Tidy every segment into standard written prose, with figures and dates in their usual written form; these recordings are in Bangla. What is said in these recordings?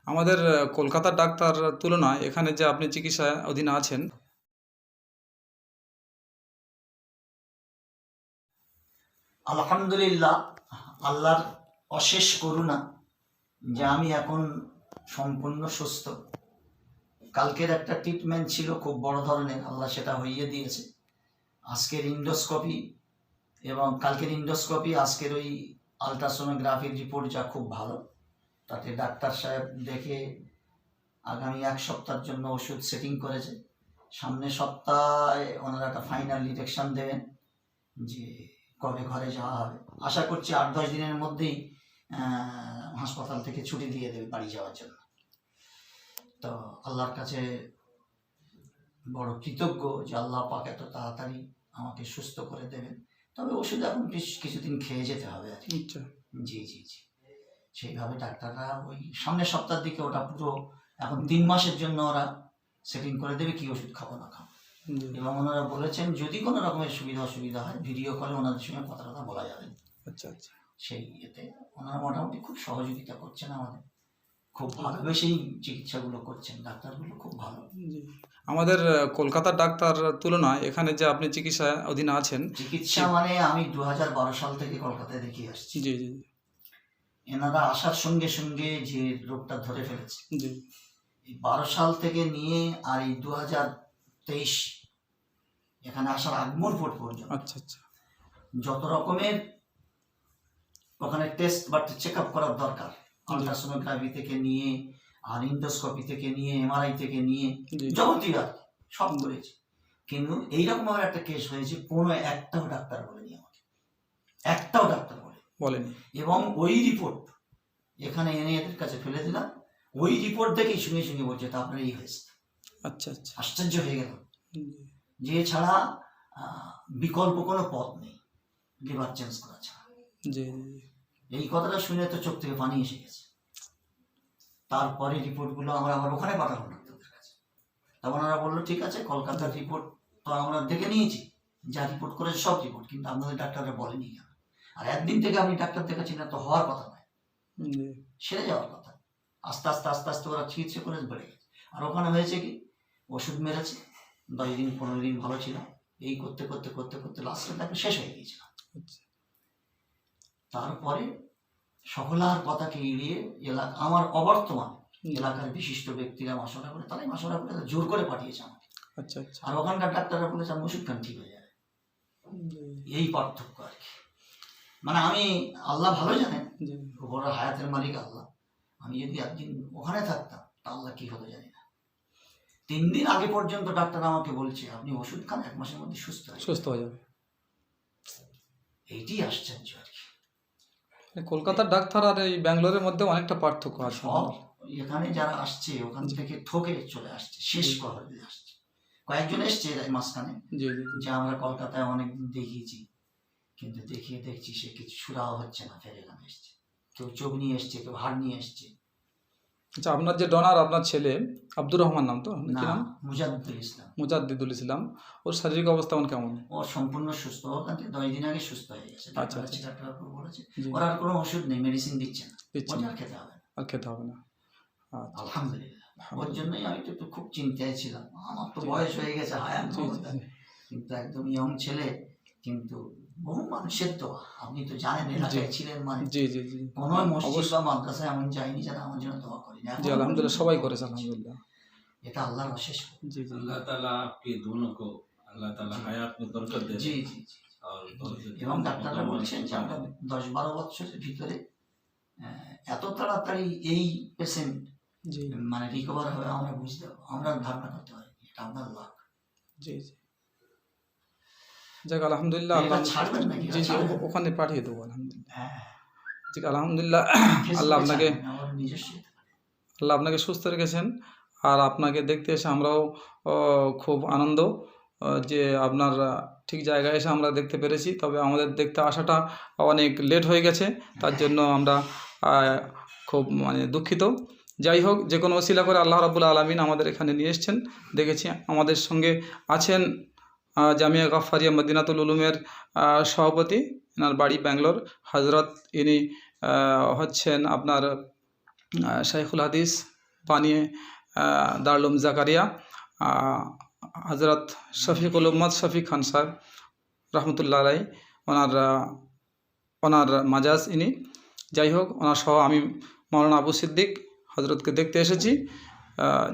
আমাদের কলকাতার ডাক্তার তুলনায় এখানে যে আপনি চিকিৎসা অধীনে আছেন। আলহামদুলিল্লাহ, আল্লাহর অশেষ করুণা যে আমি এখন সম্পূর্ণ সুস্থ। কালকের একটা ট্রিটমেন্ট ছিল খুব বড় ধরনের, আল্লাহ সেটা হইয়ে দিয়েছে। আজকের ইন্ডোস্কোপি এবং কালকের ইন্ডোস্কোপি, আজকের ওই আলট্রাসোনোগ্রাফির রিপোর্ট যা খুব ভালো। তাতে ডাক্তার সাহেব দেখে আগামী 1 সপ্তাহের জন্য ওষুধ সেটিং করেছে। সামনের সপ্তাহে ওনারা একটা ফাইনাল ডিরেকশন দেবেন যে কবে ঘরে যাওয়া হবে। আশা করছি 8-10 দিনের মধ্যেই হাসপাতাল থেকে ছুটি দিয়ে দেবে বাড়ি যাওয়ার জন্য। তো আল্লাহর কাছে বড় কৃতজ্ঞ যে আল্লাহ পাক এত তাড়াতাড়ি আমাকে সুস্থ করে দেবেন। তবে ওষুধ এখন কিছুদিন খেয়ে যেতে হবে আর কি। জি জি জি, সেইভাবে ডাক্তাররা ওই সামনের সপ্তাহের দিকে ওটা পুরো এখন 3 মাসের জন্য ওরা সেটিং করে দেবে কি ওষুধ খাবো না খাবো। এবং ওনারা বলেছেন যদি কোনো রকমের সুবিধা অসুবিধা হয় ভিডিও কলে ওনাদের সঙ্গে কথা বলা যাবে। আচ্ছা আচ্ছা, সেই এতে ওনারা মোটামুটি খুব সহযোগিতা করছেন আমাদের, খুব ভালোবেসেই চিকিৎসাগুলো করছেন। ডাক্তারগুলো খুব ভালো। আমাদের কলকাতার ডাক্তার তুলনায় এখানে যে আপনি চিকিৎসা অধীনে আছেন। চিকিৎসা মানে আমি 2012 সাল থেকে কলকাতায় দেখিয়ে আসছি। জি জি, এনারা আসার সঙ্গে সঙ্গে যে রোগটা ধরে ফেলেছে, জি, 12 সাল থেকে নিয়ে আর এই 2023 এখানে আসার আগ মুহূর্ত পর্যন্ত আচ্ছা আচ্ছা, যত রকমের ওখানে টেস্ট বা চেক আপ করার দরকার, আলট্রাসোনোগ্রাফি থেকে নিয়ে আর ইন্ডোস্কোপি থেকে নিয়ে এমআরআই থেকে নিয়ে যাবতীয় আর সব করেছে। কিন্তু এইরকম আমার একটা কেস হয়েছে, কোনো একটাও ডাক্তার বলেনি আমাকে, একটাও ডাক্তার বলেনি। এবং ওই রিপোর্ট এখানে এনে এদের কাছে ফেলে দিলাম, ওই রিপোর্ট দেখেই সঙ্গে সঙ্গে বলছে তা আপনার এই হয়েছে। আচ্ছা আচ্ছা, আশ্চর্য হয়ে গেল যে ছাড়া বিকল্প কোনো পথ নেই লিভার চেঞ্জ করা ছাড়া। এই কথাটা শুনে তো চোখ থেকে পানি এসে গেছে। তারপরে রিপোর্টগুলো আমরা আবার ওখানে পাঠালাম ডাক্তারদের কাছে। তখন ওরা বললো ঠিক আছে, কলকাতার রিপোর্ট তো আমরা দেখে নিয়েছি, যা রিপোর্ট করেছে সব রিপোর্ট, কিন্তু আপনাদের ডাক্তাররা বলেনি কেন। আর একদিন থেকে আপনি ডাক্তার দেখাচ্ছি না তো হওয়ার কথা নয়, সেরে যাওয়ার কথা। আস্তে আস্তে আস্তে আস্তে ওরা চিকিৎসা করে বেড়ে গেছে। আর ওখানে হয়েছে কি, ওষুধ মেরেছে, 10 দিন 15 দিন ভালো ছিল, এই করতে করতে করতে করতে লাস্টে ডাক্তার শেষ হয়ে গিয়েছিল। তারপরে সকলার কথাকে এড়িয়ে এলাকা আমার অবর্তমান এলাকার বিশিষ্ট ব্যক্তিরা মশলা করে, তারাই মশলা করে জোর করে পাঠিয়েছে আমাকে। আচ্ছা আচ্ছা, আর ওখানকার ডাক্তাররা বলেছে আমি ওষুধ খান ঠিক হয়ে যাবে। এই পার্থক্য আর কি। মানে আমি, আল্লাহ ভালো জানেন, বড় হায়াতের মালিক আল্লাহ। আমি যদি একদিন ওখানে থাকতাম তা আল্লাহ কি হতো জানি না। 3 দিন আগে পর্যন্ত ডাক্তার আমাকে বলছে আপনি ওষুধ খান, 1 মাসের মধ্যে সুস্থ হয়ে যাবে। এইটি আশ্চর্য আর কি। কলকাতার ডাক্তার আর এই ব্যাঙ্গালোরের মধ্যে অনেকটা পার্থক্য আছে। এখানে যারা আসছে ওখান থেকে ঠকে চলে আসছে, শেষ করে আসছে। কয়েকজন এসছে মাঝখানে যে আমরা কলকাতায় অনেকদিন দেখিয়েছি, কিন্তু দেখিয়ে দেখছি সে কিছু সুরাও হচ্ছে না, ফের এখানে এসছে। কেউ চোখ নিয়ে এসছে, কেউ হাড় নিয়ে এসছে। আচ্ছা, আপনার যে ডোনার, আপনার ছেলে আব্দুর রহমান নাম তো? না, মুজাদ্দিদুল ইসলাম। মুজাদ্দিদুল ইসলাম, ওর শারীরিক অবস্থা কেমন? ও সম্পূর্ণ সুস্থ, ওখান থেকে 10 দিন আগে সুস্থ হয়ে গেছে। আচ্ছা আচ্ছা, ডাক্তার বলেছে ওর আর কোনো ওষুধ নেই, মেডিসিন দিচ্ছে না, আর খেতে হবে না, আর খেতে হবে না। আলহামদুলিল্লাহ, ওর জন্যই আমি তো খুব চিন্তায় ছিলাম। আমার তো বয়স হয়ে গেছে, হায়াত, কিন্তু একদম ইয়ং ছেলে, কিন্তু বহু মানুষের তো আপনি তো জানেন এলাকায় ছিলেন, মানে কোনো মসজিদ বা মাদ্রাসায় এমন যায়নি যারা আমার জন্য দোয়া করেনি। আলহামদুলিল্লাহ, সবাই করেছে আলহামদুলিল্লাহ। এটা আল্লাহর অশেষ। জি জি, আল্লাহ তাআলা आपके दोनों को अल्लाह ताला हयात में बरकत दे। জি জি জি। এবং ডাক্তাররা বলছেন যে আমরা 10-12 বছরের ভিতরে এত তাড়াতাড়ি এই পেশেন্ট মানে রিকভার হবে আমরা বুঝতে পারবো, আমরা ধারণা করতে পারি। এটা আপনার লাক। জি জি, যাক আলহামদুলিল্লাহ। জি জি, ওখানে পাঠিয়ে দেবো আলহামদুলিল্লাহ। জি আলহামদুলিল্লাহ, আল্লাহ আপনাকে সুস্থ রেখেছেন। আর আপনাকে দেখতে এসে আমরাও খুব আনন্দ যে আপনার ঠিক জায়গায় এসে আমরা দেখতে পেরেছি। তবে আমাদের দেখতে আসাটা অনেক লেট হয়ে গেছে, তার জন্য আমরা খুব দুঃখিত। যাই হোক, যে কোনো ওসিলা করে আল্লাহ রাব্বুল আলামিন আমাদের এখানে নিয়ে এসেছেন, দেখেছি। আমাদের সঙ্গে আছেন জামিয়া গাফফারিয়া মদিনাতুল উলুমের সভাপতি, এনার বাড়ি ব্যাঙ্গালোর, হজরত। ইনি হচ্ছেন আপনার শাইখুল হাদিস বানিয়ে দারুল জাকারিয়া হজরত শফিকুল উম্মত শফিক খান সাহেব রহমতুল্লাহ আলাই ওনার মাজাজ ইনি। যাই হোক, ওনার সহ আমি মাওলানা আবু সিদ্দিক হজরতকে দেখতে এসেছি।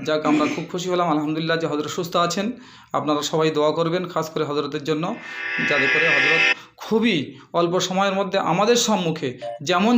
যাক, আমরা খুব খুশি হলাম আলহামদুলিল্লাহ যে হজরত সুস্থ আছেন। আপনারা সবাই দোয়া করবেন খাস করে হজরতের জন্য, যাতে করে হজরত খুবই অল্প সময়ের মধ্যে আমাদের সম্মুখে যেমন